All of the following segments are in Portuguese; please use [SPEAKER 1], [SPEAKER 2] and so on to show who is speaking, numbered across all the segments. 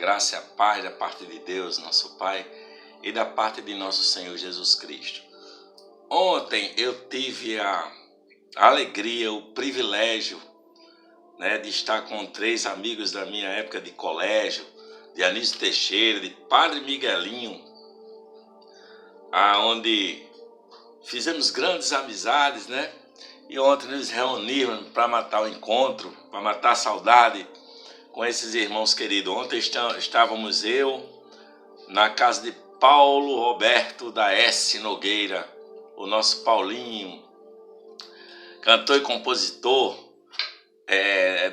[SPEAKER 1] graça e a paz da parte de Deus, nosso Pai, e da parte de nosso Senhor Jesus Cristo. Ontem eu tive a alegria, o privilégio, de estar com 3 amigos da minha época de colégio, de Anísio Teixeira, de Padre Miguelinho, onde fizemos grandes amizades, E ontem nos reunimos para matar o encontro, para matar a saudade com esses irmãos queridos. Ontem estávamos eu na casa de Paulo Roberto da S. Nogueira, o nosso Paulinho, cantor e compositor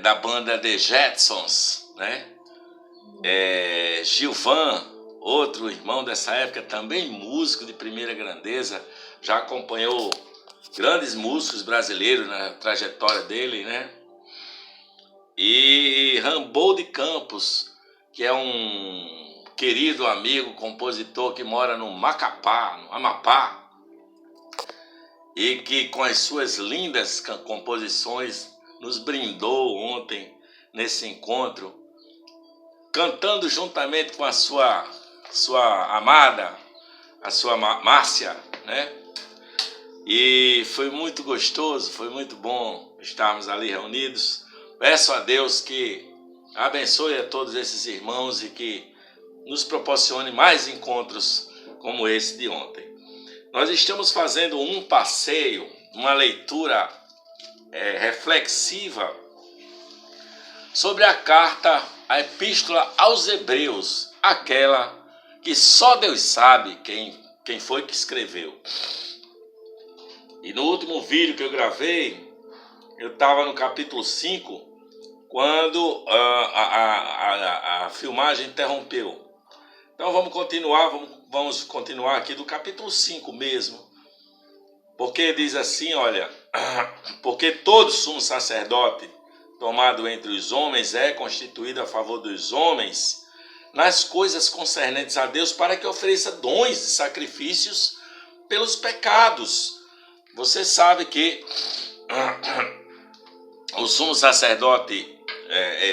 [SPEAKER 1] da banda The Jetsons, Gilvan, outro irmão dessa época, também músico de primeira grandeza, já acompanhou grandes músicos brasileiros na trajetória dele, E Rambou de Campos, que é um querido amigo, compositor que mora no Macapá, no Amapá, e que com as suas lindas composições nos brindou ontem nesse encontro, cantando juntamente com a sua amada, a sua Márcia, E foi muito gostoso, foi muito bom estarmos ali reunidos. Peço a Deus que abençoe a todos esses irmãos e que nos proporcione mais encontros como esse de ontem. Nós estamos fazendo um passeio, uma leitura reflexiva sobre a carta, a epístola aos Hebreus, aquela que só Deus sabe quem foi que escreveu. E no último vídeo que eu gravei, eu estava no capítulo 5, quando a filmagem interrompeu. Então vamos continuar aqui do capítulo 5 mesmo. Porque diz assim, olha, porque todo sumo sacerdote tomado entre os homens é constituído a favor dos homens nas coisas concernentes a Deus, para que ofereça dons e sacrifícios pelos pecados. Você sabe que o sumo sacerdote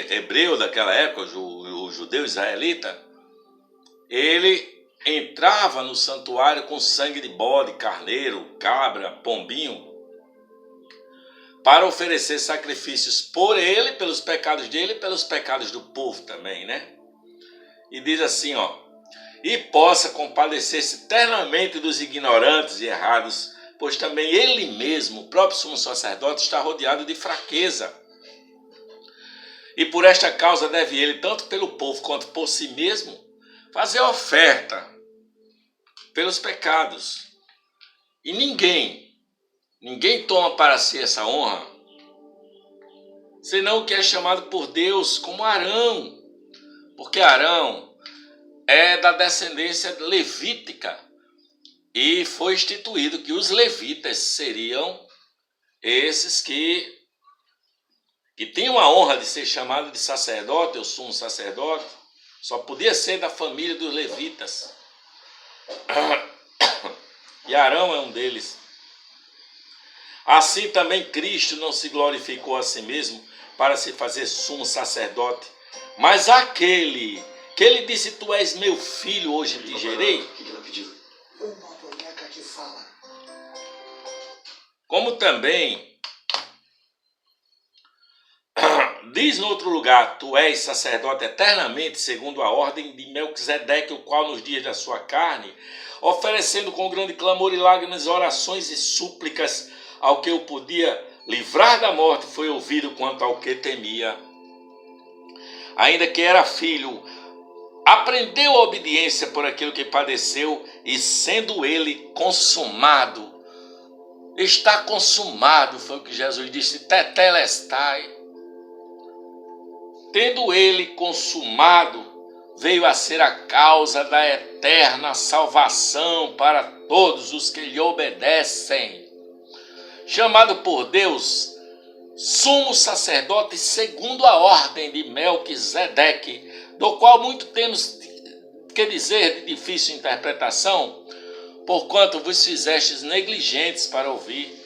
[SPEAKER 1] hebreu daquela época, o judeu israelita, ele entrava no santuário com sangue de bode, carneiro, cabra, pombinho, para oferecer sacrifícios por ele, pelos pecados dele e pelos pecados do povo também, E diz assim, e possa compadecer-se eternamente dos ignorantes e errados, pois também ele mesmo, o próprio sumo sacerdote, está rodeado de fraqueza. E por esta causa deve ele, tanto pelo povo quanto por si mesmo, fazer oferta pelos pecados. E ninguém toma para si essa honra, senão o que é chamado por Deus como Arão. Porque Arão é da descendência levítica. E foi instituído que os levitas seriam esses que tinham a honra de ser chamado de sacerdote, ou sumo sacerdote. Só podia ser da família dos levitas. E Arão é um deles. Assim também Cristo não se glorificou a si mesmo para se fazer sumo sacerdote, mas aquele que ele disse, tu és meu filho, hoje te gerei. O que ela pediu? Uma boneca que fala. Como também diz no outro lugar, tu és sacerdote eternamente, segundo a ordem de Melquisedeque, o qual nos dias da sua carne, oferecendo com grande clamor e lágrimas, orações e súplicas ao que o podia livrar da morte, foi ouvido quanto ao que temia. Ainda que era filho, aprendeu a obediência por aquilo que padeceu, e sendo ele consumado, está consumado, foi o que Jesus disse, tetelestai. Tendo ele consumado, veio a ser a causa da eterna salvação para todos os que lhe obedecem. Chamado por Deus, sumo sacerdote segundo a ordem de Melquisedeque, do qual muito temos que dizer de difícil interpretação, porquanto vos fizestes negligentes para ouvir.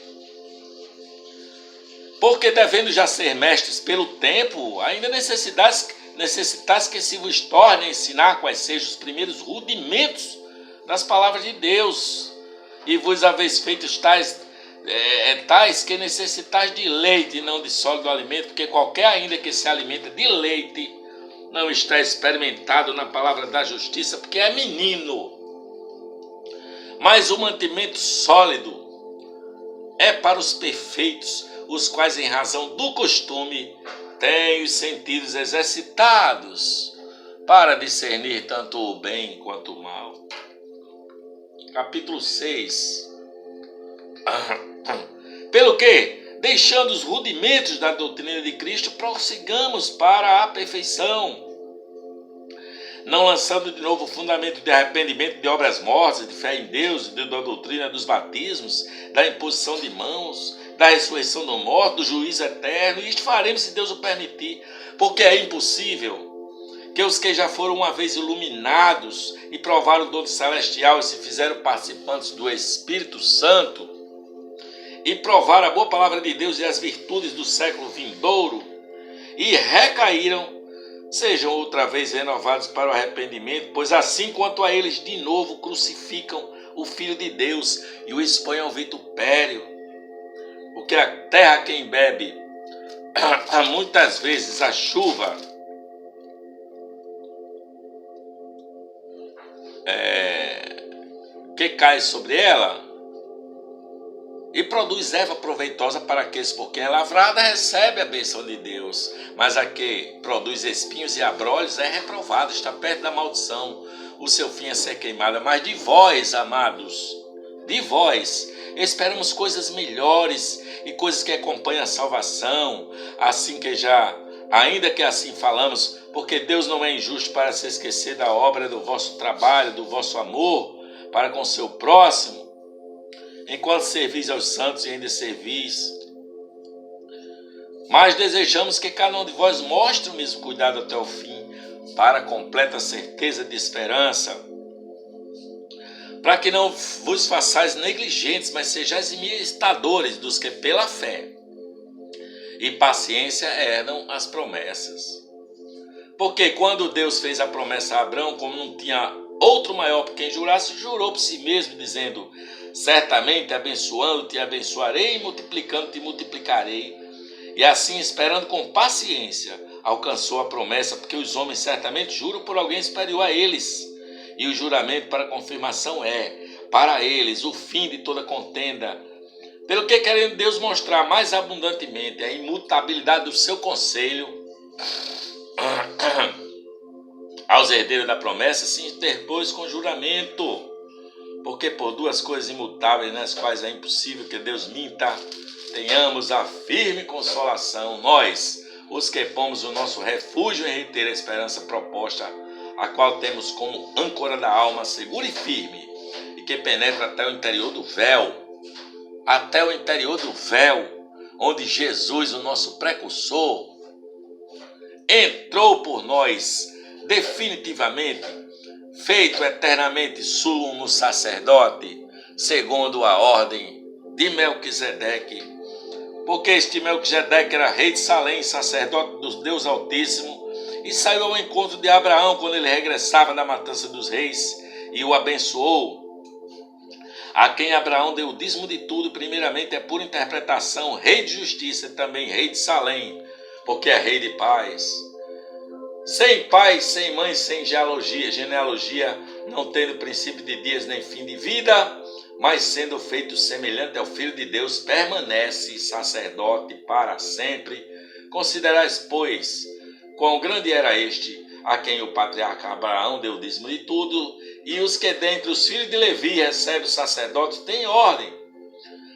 [SPEAKER 1] Porque devendo já ser mestres pelo tempo, ainda necessitais que se vos torne a ensinar quais sejam os primeiros rudimentos das palavras de Deus, e vos haveis feito tais que necessitais de leite e não de sólido alimento, porque qualquer ainda que se alimenta de leite não está experimentado na palavra da justiça, porque é menino. Mas o mantimento sólido é para os perfeitos, os quais em razão do costume têm os sentidos exercitados para discernir tanto o bem quanto o mal. Capítulo 6. Pelo que, deixando os rudimentos da doutrina de Cristo, prossigamos para a perfeição, não lançando de novo o fundamento de arrependimento de obras mortas, de fé em Deus, da doutrina dos batismos, da imposição de mãos, da ressurreição do morto, do juízo eterno. E isto faremos se Deus o permitir, porque é impossível que os que já foram uma vez iluminados e provaram o dom celestial e se fizeram participantes do Espírito Santo e provaram a boa palavra de Deus e as virtudes do século vindouro e recaíram, sejam outra vez renovados para o arrependimento, pois assim quanto a eles de novo crucificam o Filho de Deus e o expõem ao vitupério. Porque a terra quem bebe muitas vezes a chuva que cai sobre ela e produz erva proveitosa para aqueles por quem é lavrada, recebe a bênção de Deus. Mas a que produz espinhos e abrolhos é reprovado, está perto da maldição, o seu fim é ser queimado. Mas de vós, amados, de vós, esperamos coisas melhores e coisas que acompanham a salvação, assim que ainda que assim falamos, porque Deus não é injusto para se esquecer da obra do vosso trabalho, do vosso amor para com o seu próximo, enquanto servis aos santos e ainda servis. Mas desejamos que cada um de vós mostre o mesmo cuidado até o fim, para a completa certeza de esperança, para que não vos façais negligentes, mas sejais imitadores dos que pela fé e paciência herdam as promessas. Porque quando Deus fez a promessa a Abraão, como não tinha outro maior por quem jurasse, jurou por si mesmo, dizendo: certamente abençoando te abençoarei e multiplicando te multiplicarei. E assim, esperando com paciência, alcançou a promessa, porque os homens certamente juram por alguém superior a eles, e o juramento para confirmação é para eles o fim de toda contenda. Pelo que, querendo Deus mostrar mais abundantemente a imutabilidade do seu conselho aos herdeiros da promessa, se interpôs com juramento, porque por duas coisas imutáveis, nas quais é impossível que Deus minta, tenhamos a firme consolação, nós, os que pomos o nosso refúgio em reter a esperança proposta, a qual temos como âncora da alma segura e firme, e que penetra até o interior do véu, onde Jesus, o nosso precursor, entrou por nós definitivamente, feito eternamente sumo sacerdote, segundo a ordem de Melquisedeque. Porque este Melquisedeque era rei de Salém, sacerdote do Deus Altíssimo, e saiu ao encontro de Abraão quando ele regressava da matança dos reis, e o abençoou. A quem Abraão deu o dízimo de tudo, primeiramente é por interpretação, rei de justiça e também rei de Salém, porque é rei de paz. Sem pai, sem mãe, sem genealogia, não tendo princípio de dias nem fim de vida, mas sendo feito semelhante ao Filho de Deus, permanece sacerdote para sempre. Considerais, pois, quão grande era este, a quem o patriarca Abraão deu o dízimo de tudo, e os que dentre os filhos de Levi recebem o sacerdote têm ordem,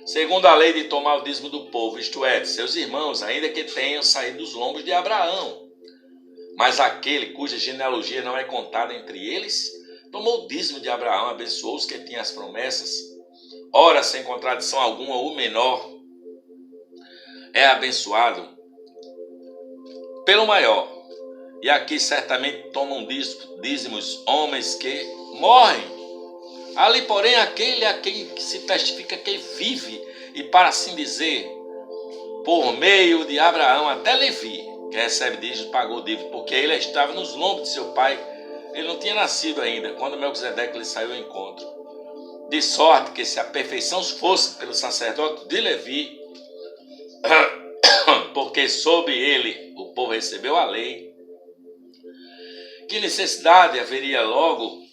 [SPEAKER 1] segundo a lei de tomar o dízimo do povo, isto é, de seus irmãos, ainda que tenham saído dos lombos de Abraão. Mas aquele cuja genealogia não é contada entre eles, tomou o dízimo de Abraão, abençoou os que tinham as promessas. Ora, sem contradição alguma, o menor é abençoado pelo maior. E aqui certamente tomam dízimos homens que morrem. Ali, porém, aquele a quem se testifica que vive, e para assim dizer, por meio de Abraão até Levi, que recebe dízimo pagou dívida, porque ele estava nos lombos de seu pai. Ele não tinha nascido ainda, quando Melquisedeque lhe saiu ao encontro. De sorte que se a perfeição fosse pelo sacerdote de Levi, porque sob ele o povo recebeu a lei, que necessidade haveria logo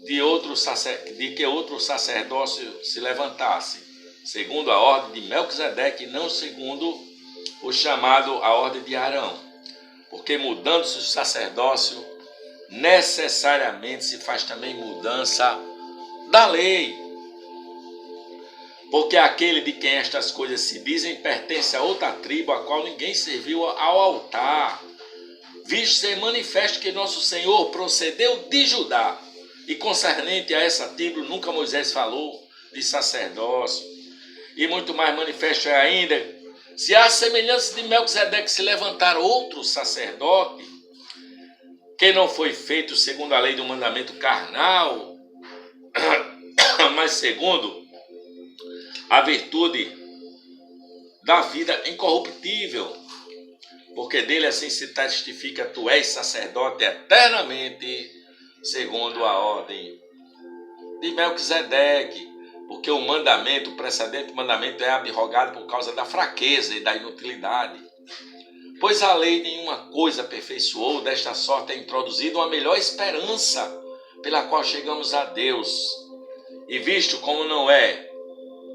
[SPEAKER 1] de que outro sacerdócio se levantasse, segundo a ordem de Melquisedeque, e não segundo o chamado a ordem de Arão? Porque mudando-se o sacerdócio, necessariamente se faz também mudança da lei. Porque aquele de quem estas coisas se dizem pertence a outra tribo, a qual ninguém serviu ao altar, visto ser manifesto que nosso Senhor procedeu de Judá, e concernente a essa tribo nunca Moisés falou de sacerdócio. E muito mais manifesto é ainda, se há semelhança de Melquisedeque se levantar outro sacerdote, que não foi feito segundo a lei do mandamento carnal, mas segundo a virtude da vida incorruptível, porque dele assim se testifica: tu és sacerdote eternamente, segundo a ordem de Melquisedeque. Porque o mandamento, o precedente mandamento é abrogado por causa da fraqueza e da inutilidade. Pois a lei nenhuma coisa aperfeiçoou, desta sorte é introduzida uma melhor esperança, pela qual chegamos a Deus. E visto como não é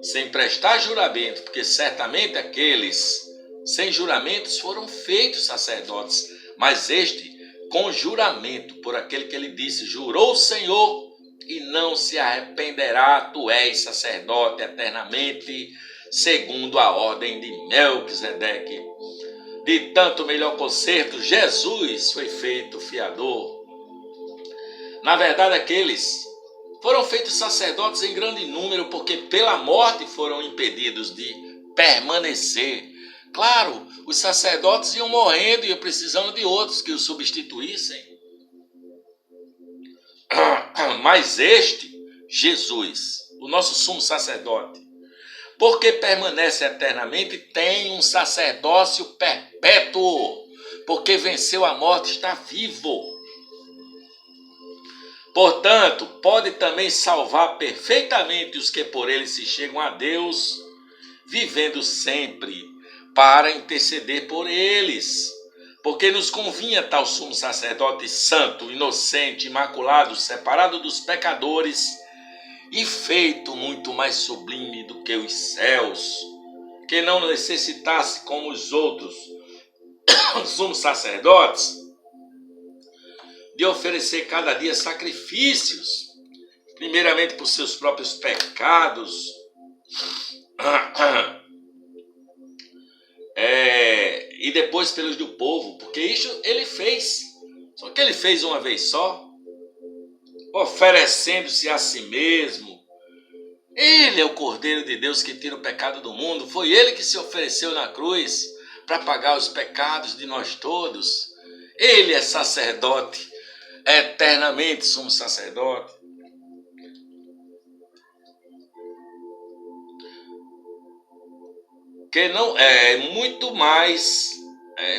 [SPEAKER 1] sem prestar juramento, porque certamente aqueles sem juramentos foram feitos sacerdotes, mas este com juramento, por aquele que ele disse: jurou o Senhor e não se arrependerá, tu és sacerdote eternamente, segundo a ordem de Melquisedeque. De tanto melhor concerto, Jesus foi feito fiador. Na verdade, aqueles foram feitos sacerdotes em grande número, porque pela morte foram impedidos de permanecer. Claro, os sacerdotes iam morrendo e iam precisando de outros que os substituíssem. Mas este, Jesus, o nosso sumo sacerdote, porque permanece eternamente, tem um sacerdócio perpétuo, porque venceu a morte, está vivo. Portanto, pode também salvar perfeitamente os que por ele se chegam a Deus, vivendo sempre para interceder por eles. Porque nos convinha tal sumo sacerdote santo, inocente, imaculado, separado dos pecadores e feito muito mais sublime do que os céus, que não necessitasse, como os outros sumos sacerdotes, de oferecer cada dia sacrifícios, primeiramente por seus próprios pecados, e depois pelos do povo, porque isso ele fez, só que ele fez uma vez só, oferecendo-se a si mesmo. Ele é o Cordeiro de Deus que tira o pecado do mundo, foi ele que se ofereceu na cruz para pagar os pecados de nós todos. Ele é sacerdote, eternamente somos sacerdote. Que não é muito mais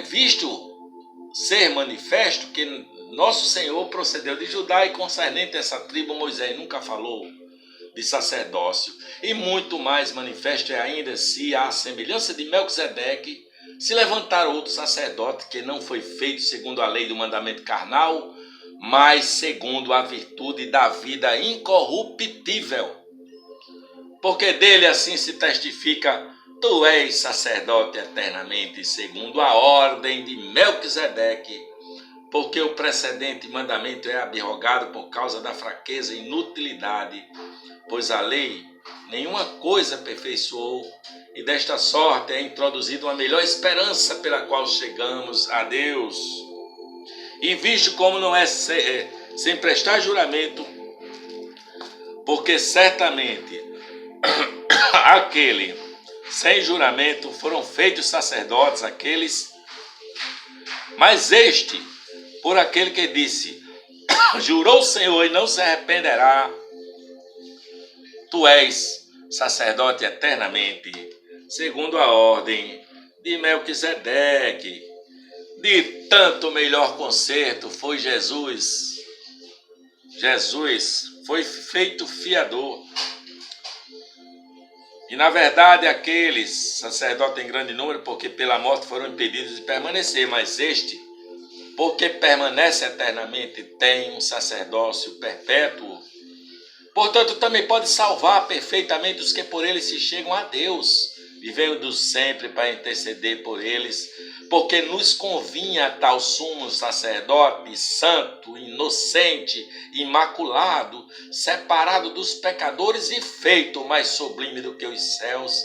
[SPEAKER 1] visto ser manifesto que nosso Senhor procedeu de Judá, e concernente a essa tribo Moisés nunca falou de sacerdócio. E muito mais manifesto é ainda, se a semelhança de Melquisedeque se levantar outro sacerdote que não foi feito segundo a lei do mandamento carnal, mas segundo a virtude da vida incorruptível. Porque dele assim se testifica: tu és sacerdote eternamente, segundo a ordem de Melquisedeque, porque o precedente mandamento é abrogado por causa da fraqueza e inutilidade, pois a lei nenhuma coisa aperfeiçoou, e desta sorte é introduzida uma melhor esperança pela qual chegamos a Deus. E visto como não é sem prestar juramento, porque certamente aquele sem juramento foram feitos sacerdotes, aqueles, mas este, por aquele que disse: jurou o Senhor e não se arrependerá, tu és sacerdote eternamente, segundo a ordem de Melquisedeque. de tanto melhor conserto foi Jesus. Jesus foi feito fiador. E na verdade aqueles sacerdotes em grande número, porque pela morte foram impedidos de permanecer, mas este, porque permanece eternamente, tem um sacerdócio perpétuo. Portanto, também pode salvar perfeitamente os que por ele se chegam a Deus, vivendo sempre para interceder por eles, porque nos convinha tal sumo sacerdote, santo, inocente, imaculado, separado dos pecadores e feito mais sublime do que os céus,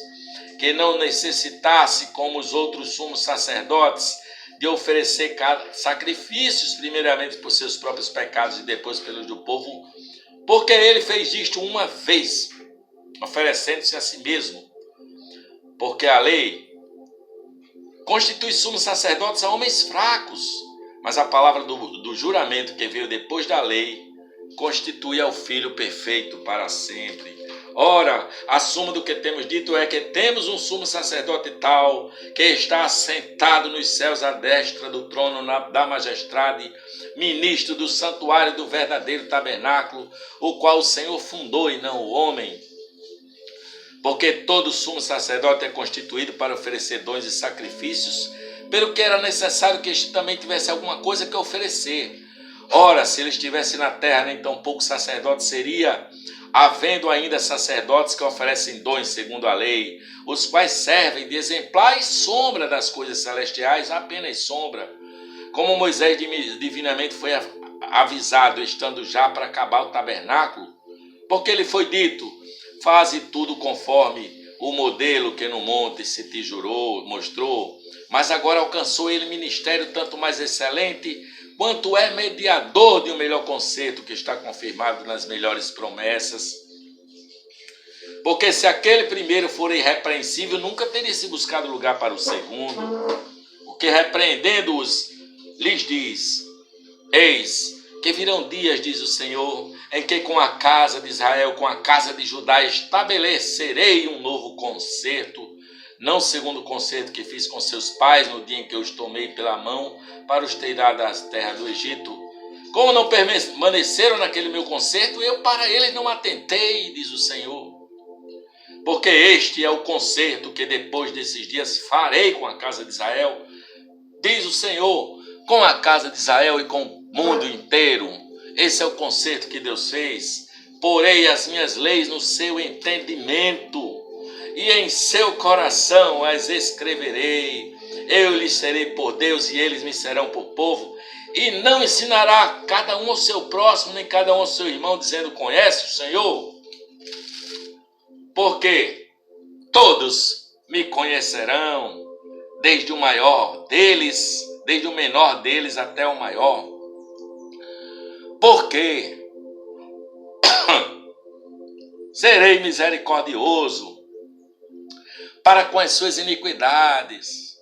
[SPEAKER 1] que não necessitasse, como os outros sumos sacerdotes, de oferecer sacrifícios, primeiramente por seus próprios pecados e depois pelos do povo, porque ele fez isto uma vez, oferecendo-se a si mesmo. Porque a lei constitui sumos sacerdotes a homens fracos, mas a palavra do juramento que veio depois da lei constitui ao Filho perfeito para sempre. Ora, a suma do que temos dito é que temos um sumo sacerdote tal, que está assentado nos céus à destra do trono da majestade, ministro do santuário do verdadeiro tabernáculo, o qual o Senhor fundou e não o homem. Porque todo sumo sacerdote é constituído para oferecer dons e sacrifícios, pelo que era necessário que este também tivesse alguma coisa que oferecer. Ora, se ele estivesse na terra, nem tão pouco sacerdote seria, havendo ainda sacerdotes que oferecem dons segundo a lei, os quais servem de exemplar e sombra das coisas celestiais, apenas sombra. Como Moisés divinamente foi avisado, estando já para acabar o tabernáculo, porque lhe foi dito: faze tudo conforme o modelo que no monte se te mostrou, mas agora alcançou ele ministério tanto mais excelente, quanto é mediador de um melhor concerto que está confirmado nas melhores promessas. Porque se aquele primeiro for irrepreensível, nunca teria se buscado lugar para o segundo. Porque repreendendo-os, lhes diz: eis que virão dias, diz o Senhor, em que com a casa de Israel, com a casa de Judá, estabelecerei um novo concerto, não segundo o concerto que fiz com seus pais no dia em que eu os tomei pela mão para os tirar das terras do Egito. Como não permaneceram naquele meu concerto, eu para eles não atentei, diz o Senhor. Porque este é o concerto que depois desses dias farei com a casa de Israel, diz o Senhor, com a casa de Israel e com o mundo inteiro. Esse é o concerto que Deus fez. Porei as minhas leis no seu entendimento e em seu coração as escreverei. Eu lhes serei por Deus e eles me serão por povo. E não ensinará cada um ao seu próximo, nem cada um ao seu irmão, dizendo: conhece o Senhor? Porque todos me conhecerão, desde o maior deles, desde o menor deles até o maior. Porque serei misericordioso para com as suas iniquidades,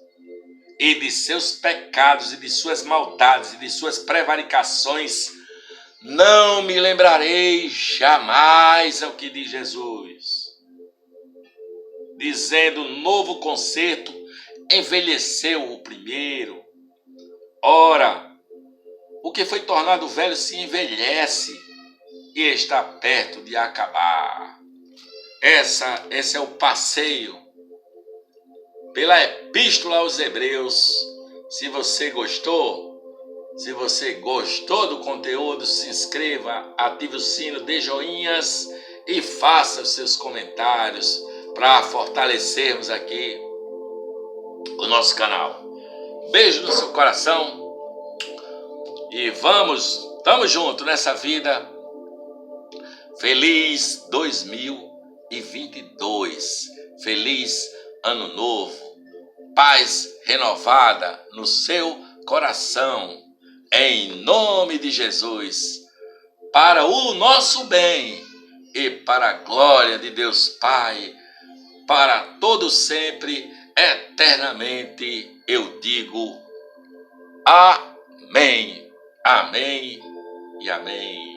[SPEAKER 1] e de seus pecados, e de suas maldades, e de suas prevaricações, não me lembrarei jamais, é o que diz Jesus. Dizendo: novo concerto, envelheceu o primeiro. Ora, o que foi tornado velho se envelhece e está perto de acabar. Esse é o passeio pela Epístola aos Hebreus. Se você gostou do conteúdo, se inscreva, ative o sino, dê joinhas e faça os seus comentários para fortalecermos aqui o nosso canal. Beijo no seu coração e estamos juntos nessa vida. Feliz 2022, feliz ano novo, paz renovada no seu coração, em nome de Jesus, para o nosso bem e para a glória de Deus Pai, para todo sempre, eternamente, eu digo amém, amém e amém.